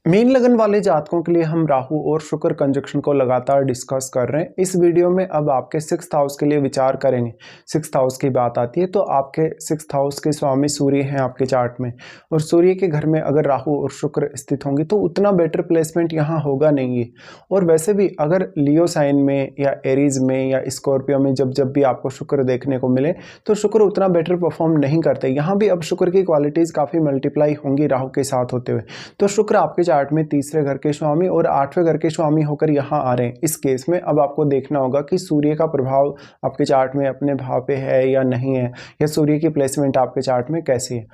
Mean लगन वाले जातकों के लिए हम राहु और शुक्र कंजक्शन को लगातार डिस्कस कर रहे हैं। इस वीडियो में अब आपके 6th हाउस के लिए विचार करेंगे। 6th हाउस की बात आती है तो आपके 6th हाउस के स्वामी सूर्य हैं आपके चार्ट में, और सूर्य के घर में अगर राहु और शुक्र स्थित होंगे तो उतना बेटर प्लेसमेंट यहाँ होगा नहीं है। और वैसे भी अगर लियो साइन में या एरीज में या स्कॉर्पियो में जब जब भी आपको शुक्र देखने को मिले तो शुक्र उतना बेटर परफॉर्म नहीं करते। यहाँ भी अब शुक्र की क्वालिटीज़ काफ़ी मल्टीप्लाई होंगी राहु के साथ होते हुए। तो शुक्र आपके चार्ट में तीसरे घर के स्वामी और 8वें घर के स्वामी होकर यहाँ आ रहे हैं। इस केस में अब आपको देखना होगा कि सूर्य का प्रभाव आपके चार्ट में अपने भाव पे है या नहीं है, या सूर्य की प्लेसमेंट आपके चार्ट में कैसी है।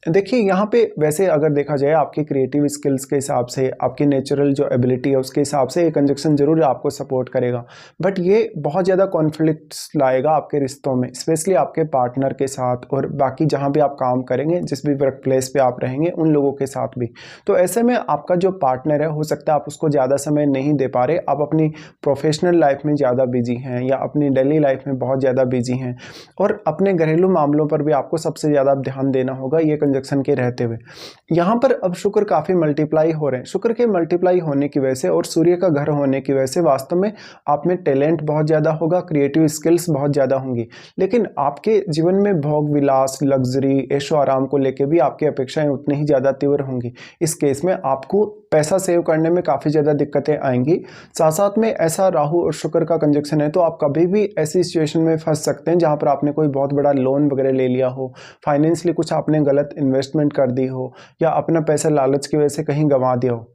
देखिए यहाँ पे वैसे अगर देखा जाए आपकी क्रिएटिव स्किल्स के हिसाब से, आपकी नेचुरल जो एबिलिटी है उसके हिसाब से ये कंजक्शन जरूर आपको सपोर्ट करेगा, बट ये बहुत ज़्यादा कॉन्फ्लिक्ट्स लाएगा आपके रिश्तों में, स्पेशली आपके पार्टनर के साथ और बाकी जहाँ भी आप काम करेंगे, जिस भी वर्क प्लेस पे आप रहेंगे उन लोगों के साथ भी। तो ऐसे में आपका जो पार्टनर है हो सकता है आप उसको ज़्यादा समय नहीं दे पा रहे, आप अपनी प्रोफेशनल लाइफ में ज़्यादा बिजी हैं या अपनी डेली लाइफ में बहुत ज़्यादा बिजी हैं, और अपने घरेलू मामलों पर भी आपको सबसे ज़्यादा ध्यान देना होगा ये कंजक्शन के रहते हुए। यहाँ पर अब शुक्र काफ़ी मल्टीप्लाई हो रहे हैं। शुक्र के मल्टीप्लाई होने की वजह से और सूर्य का घर होने की वजह से वास्तव में आप में टैलेंट बहुत ज़्यादा होगा, क्रिएटिव स्किल्स बहुत ज़्यादा होंगी, लेकिन आपके जीवन में भोग विलास, लग्जरी, ऐशो आराम को लेकर भी आपकी अपेक्षाएं उतनी ही ज़्यादा तीव्र होंगी। इस केस में आपको पैसा सेव करने में काफ़ी ज़्यादा दिक्कतें आएंगी। साथ साथ में ऐसा राहु और शुक्र का कंजक्शन है तो आप कभी भी ऐसी सिचुएशन में फंस सकते हैं जहां पर आपने कोई बहुत बड़ा लोन वगैरह ले लिया हो, फाइनेंशियली कुछ आपने गलत इन्वेस्टमेंट कर दी हो, या अपना पैसा लालच की वजह से कहीं गंवा दिया हो।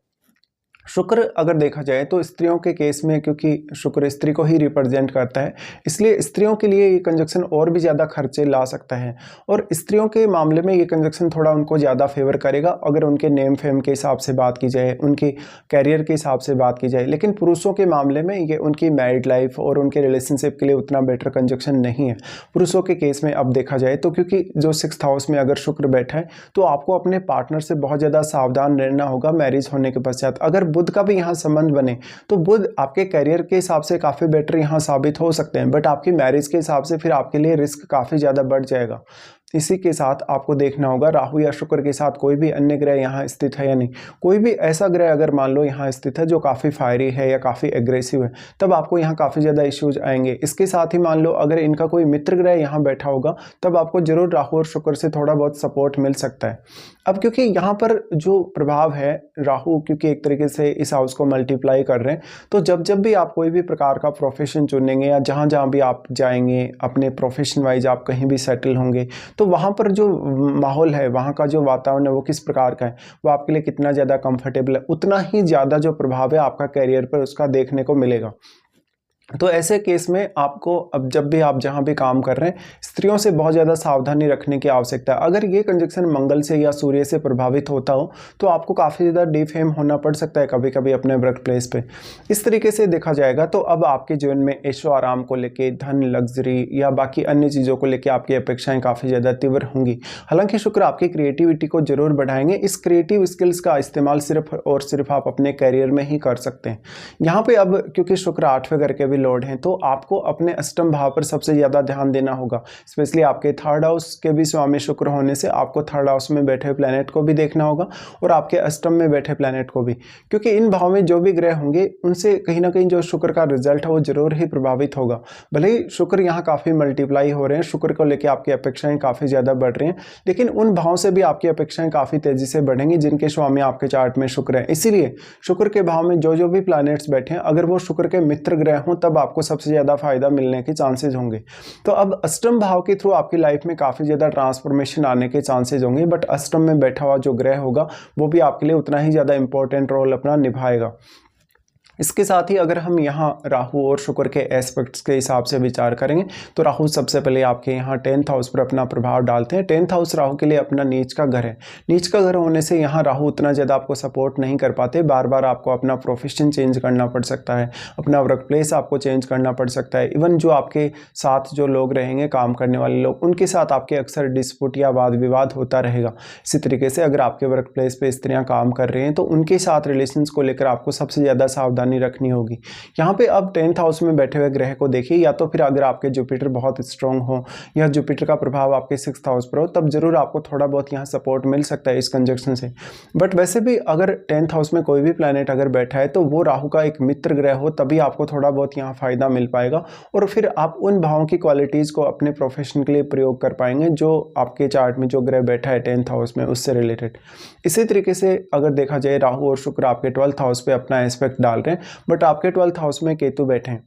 शुक्र अगर देखा जाए तो स्त्रियों के केस में, क्योंकि शुक्र स्त्री को ही रिप्रेजेंट करता है, इसलिए स्त्रियों के लिए ये कंजक्शन और भी ज़्यादा खर्चे ला सकता है, और स्त्रियों के मामले में ये कंजक्शन थोड़ा उनको ज़्यादा फेवर करेगा अगर उनके नेम फेम के हिसाब से बात की जाए, उनकी कैरियर के हिसाब से बात की जाए। लेकिन पुरुषों के मामले में ये उनकी मैरिड लाइफ और उनके रिलेशनशिप के लिए उतना बेटर कंजक्शन नहीं है पुरुषों के केस में अब देखा जाए तो, क्योंकि जो 6th हाउस में अगर शुक्र बैठा है तो आपको अपने पार्टनर से बहुत ज़्यादा सावधान रहना होगा मैरिज होने के पश्चात। अगर बुध का भी यहाँ संबंध बने तो बुध आपके करियर के हिसाब से काफ़ी बेटर यहाँ साबित हो सकते हैं, बट आपकी मैरिज के हिसाब से फिर आपके लिए रिस्क काफ़ी ज़्यादा बढ़ जाएगा। इसी के साथ आपको देखना होगा राहु या शुक्र के साथ कोई भी अन्य ग्रह यहाँ स्थित है या नहीं। कोई भी ऐसा ग्रह अगर मान लो यहाँ स्थित है जो काफ़ी फायरी है या काफ़ी एग्रेसिव है, तब आपको यहाँ काफ़ी ज़्यादा इश्यूज आएंगे। इसके साथ ही मान लो अगर इनका कोई मित्र ग्रह यहाँ बैठा होगा तब आपको जरूर राहु और शुक्र से थोड़ा बहुत सपोर्ट मिल सकता है। अब क्योंकि यहाँ पर जो प्रभाव है राहु, क्योंकि एक तरीके से इस हाउस को मल्टीप्लाई कर रहे हैं, तो जब जब भी आप कोई भी प्रकार का प्रोफेशन चुनेंगे या जहाँ जहाँ भी आप जाएंगे अपने प्रोफेशन वाइज आप कहीं भी सेटल होंगे, तो वहाँ पर जो माहौल है, वहाँ का जो वातावरण है वो किस प्रकार का है, वो आपके लिए कितना ज़्यादा कंफर्टेबल है, उतना ही ज़्यादा जो प्रभाव है आपका कैरियर पर उसका देखने को मिलेगा। तो ऐसे केस में आपको अब जब भी आप जहाँ भी काम कर रहे हैं स्त्रियों से बहुत ज़्यादा सावधानी रखने की आवश्यकता है। अगर ये कंजक्शन मंगल से या सूर्य से प्रभावित होता हो तो आपको काफ़ी ज़्यादा डिफेम होना पड़ सकता है कभी कभी अपने वर्क प्लेस पे। इस तरीके से देखा जाएगा तो अब आपके जीवन में ऐशो आराम को लेके, धन, लग्जरी या बाकी अन्य चीज़ों को लेके आपकी अपेक्षाएं काफ़ी ज़्यादा तीव्र होंगी। हालांकि शुक्र आपकी क्रिएटिविटी को जरूर बढ़ाएंगे। इस क्रिएटिव स्किल्स का इस्तेमाल सिर्फ और सिर्फ आप अपने कैरियर में ही कर सकते हैं। यहाँ पे अब क्योंकि शुक्र 8वें घर के भी लॉर्ड हैं तो आपको अपने अष्टम भाव पर सबसे ज़्यादा ध्यान देना होगा। स्पेशली आपके 3rd हाउस के भी स्वामी शुक्र होने से आपको 3rd हाउस में बैठे प्लैनेट को भी देखना होगा और आपके अष्टम में बैठे प्लैनेट को भी, क्योंकि इन भाव में जो भी ग्रह होंगे उनसे कहीं ना कहीं जो शुक्र का रिजल्ट है वो जरूर ही प्रभावित होगा। भले ही शुक्र यहाँ काफ़ी मल्टीप्लाई हो रहे हैं, शुक्र को लेकर आपकी अपेक्षाएं काफ़ी ज़्यादा बढ़ रही हैं, लेकिन उन भाव से भी आपकी अपेक्षाएं काफ़ी तेज़ी से बढ़ेंगी जिनके स्वामी आपके चार्ट में शुक्र है। इसीलिए शुक्र के भाव में जो जो भी प्लैनेट्स बैठे हैं अगर वो शुक्र के मित्र ग्रह हों तब आपको सबसे ज़्यादा फायदा मिलने के चांसेस होंगे। तो अब अष्टम भाव के थ्रू आपकी लाइफ में काफ़ी ज़्यादा ट्रांसफॉर्मेशन आने के चांसेस होंगे, बट अष्टम में बैठा हुआ जो ग्रह होगा वो भी आपके लिए उतना ही ज़्यादा इंपॉर्टेंट रोल अपना निभाएगा। इसके साथ ही अगर हम यहाँ राहु और शुक्र के एस्पेक्ट्स के हिसाब से विचार करेंगे तो राहु सबसे पहले आपके यहाँ 10th हाउस पर अपना प्रभाव डालते हैं। 10th हाउस राहु के लिए अपना नीच का घर है। नीच का घर होने से यहाँ राहु उतना ज़्यादा आपको सपोर्ट नहीं कर पाते। बार बार आपको अपना प्रोफेशन चेंज करना पड़ सकता है, अपना वर्क प्लेस आपको चेंज करना पड़ सकता है। इवन जो आपके साथ जो लोग रहेंगे, काम करने वाले लोग, उनके साथ आपके अक्सर डिस्प्यूट या वाद विवाद होता रहेगा। इसी तरीके से अगर आपके वर्क प्लेस पर स्त्रियाँ काम कर रही हैं तो उनके साथ रिलेशंस को लेकर आपको सबसे ज़्यादा सावधानी सावधानी रखनी होगी। यहाँ पे अब 10th हाउस में बैठे हुए ग्रह को देखिए, या तो फिर अगर आपके जुपिटर बहुत स्ट्रॉन्ग हो या जुपिटर का प्रभाव आपके 6th हाउस पर हो, तब जरूर आपको थोड़ा बहुत यहाँ सपोर्ट मिल सकता है इस कंजक्शन से। बट वैसे भी अगर 10th हाउस में कोई भी प्लैनेट अगर बैठा है तो वो राहु का एक मित्र ग्रह हो, तभी आपको थोड़ा बहुत यहाँ फायदा मिल पाएगा और फिर आप उन भावों की क्वालिटीज़ को अपने प्रोफेशन के लिए प्रयोग कर पाएंगे जो आपके चार्ट में जो ग्रह बैठा है 10th हाउस में उससे रिलेटेड। इसी तरीके से अगर देखा जाए राहु और शुक्र आपके 12th हाउस पे अपना एस्पेक्ट डाल रहे हैं, बट आपके 12th हाउस में केतु बैठे हैं।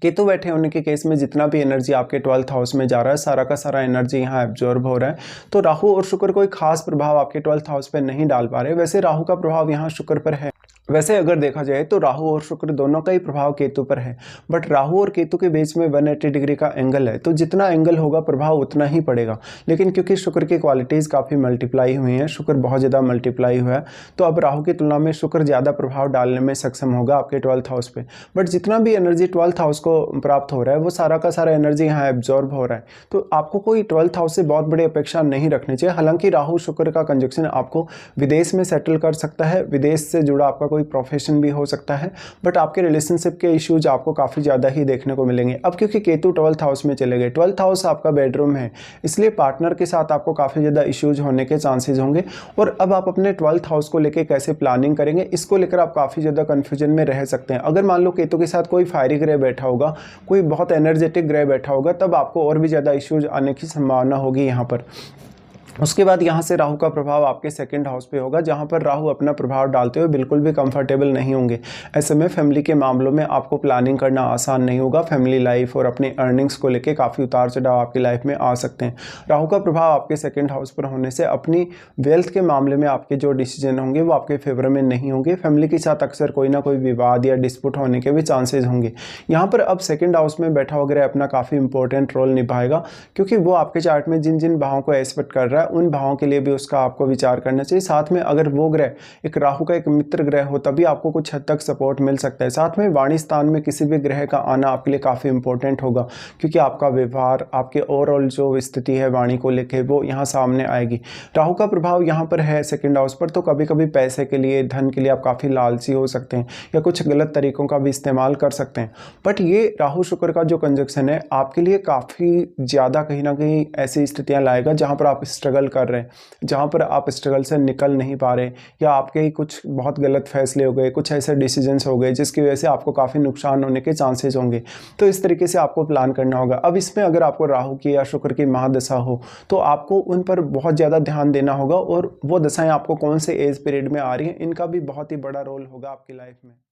केतु बैठे होने के केस में जितना भी एनर्जी आपके 12th हाउस में जा रहा है, सारा का सारा एनर्जी यहाँ एब्जॉर्ब हो रहा है। तो राहु और शुक्र कोई खास प्रभाव आपके 12th हाउस पे नहीं डाल पा रहे। वैसे राहु का प्रभाव यहाँ शुक्र पर है। वैसे अगर देखा जाए तो राहु और शुक्र दोनों का ही प्रभाव केतु पर है, बट राहु और केतु के बीच में 180 डिग्री का एंगल है, तो जितना एंगल होगा प्रभाव उतना ही पड़ेगा। लेकिन क्योंकि शुक्र की क्वालिटीज़ काफ़ी मल्टीप्लाई हुई हैं, शुक्र बहुत ज़्यादा मल्टीप्लाई हुआ है, तो अब राहु की तुलना में शुक्र ज़्यादा प्रभाव डालने में सक्षम होगा आपके 12th हाउस पे। बट जितना भी एनर्जी 12th हाउस को प्राप्त हो रहा है वो सारा का सारा एनर्जी यहाँ एब्जॉर्ब हो रहा है। तो आपको कोई 12th हाउस से बहुत बड़ी अपेक्षा नहीं रखनी चाहिए। हालांकि राहु शुक्र का कंजक्शन आपको विदेश में सेटल कर सकता है, विदेश से जुड़ा आपका कोई प्रोफेशन भी हो सकता है, बट आपके रिलेशनशिप के इश्यूज आपको काफ़ी ज़्यादा ही देखने को मिलेंगे। अब क्योंकि केतु 12th हाउस में चले गए, 12th हाउस आपका बेडरूम है, इसलिए पार्टनर के साथ आपको काफ़ी ज़्यादा इश्यूज होने के चांसेस होंगे। और अब आप अपने 12th हाउस को लेकर कैसे प्लानिंग करेंगे, इसको लेकर आप काफ़ी ज़्यादा कन्फ्यूजन में रह सकते हैं। अगर मान लो केतु के साथ कोई फायरी ग्रह बैठा होगा, कोई बहुत एनर्जेटिक ग्रह बैठा होगा, तब आपको और भी ज़्यादा इश्यूज आने की संभावना होगी यहाँ पर। उसके बाद यहाँ से राहु का प्रभाव आपके 2nd हाउस पे होगा, जहाँ पर राहु अपना प्रभाव डालते हुए बिल्कुल भी कंफर्टेबल नहीं होंगे। ऐसे में फैमिली के मामलों में आपको प्लानिंग करना आसान नहीं होगा। फैमिली लाइफ और अपनी अर्निंग्स को लेके काफ़ी उतार चढ़ाव आपकी लाइफ में आ सकते हैं। राहु का प्रभाव आपके 2nd हाउस पर होने से अपनी वेल्थ के मामले में आपके जो डिसीजन होंगे वो आपके फेवर में नहीं होंगे। फैमिली के साथ अक्सर कोई ना कोई विवाद या डिस्प्यूट होने के भी चांसेज होंगे। यहाँ पर अब 2nd हाउस में बैठा हुआ ग्रह अपना काफ़ी इंपॉर्टेंट रोल निभाएगा, क्योंकि वो आपके चार्ट में जिन जिन भावों को एस्पेक्ट कर रहा है उन भावों के लिए भी उसका आपको विचार करना चाहिए। साथ में अगर वो ग्रह एक राहु का एक मित्र ग्रह हो, तभी आपको कुछ हद तक सपोर्ट मिल सकता है। साथ में वाणी स्थान में किसी भी ग्रह का आना आपके लिए काफ़ी इंपॉर्टेंट होगा, क्योंकि आपका व्यवहार, आपके ओवरऑल जो स्थिति है वाणी को लेकर, वो यहाँ सामने आएगी। राहु का प्रभाव यहाँ पर है 2nd हाउस पर, तो कभी कभी पैसे के लिए, धन के लिए आप काफ़ी लालची हो सकते हैं या कुछ गलत तरीकों का भी इस्तेमाल कर सकते हैं। बट ये राहु शुक्र का जो कंजक्शन है आपके लिए काफ़ी ज़्यादा कहीं ना कहीं ऐसी स्थितियाँ लाएगा जहाँ पर आप स्ट्रगल कर रहे हैं, जहाँ पर आप स्ट्रगल से निकल नहीं पा रहे, या आपके ही कुछ बहुत गलत फैसले हो गए, कुछ ऐसे डिसीजंस हो गए जिसकी वजह से आपको काफ़ी नुकसान होने के चांसेस होंगे। तो इस तरीके से आपको प्लान करना होगा। अब इसमें अगर आपको राहु की या शुक्र की महादशा हो तो आपको उन पर बहुत ज़्यादा ध्यान देना होगा, और वो दशाएं आपको कौन से एज पीरियड में आ रही हैं इनका भी बहुत ही बड़ा रोल होगा आपकी लाइफ में।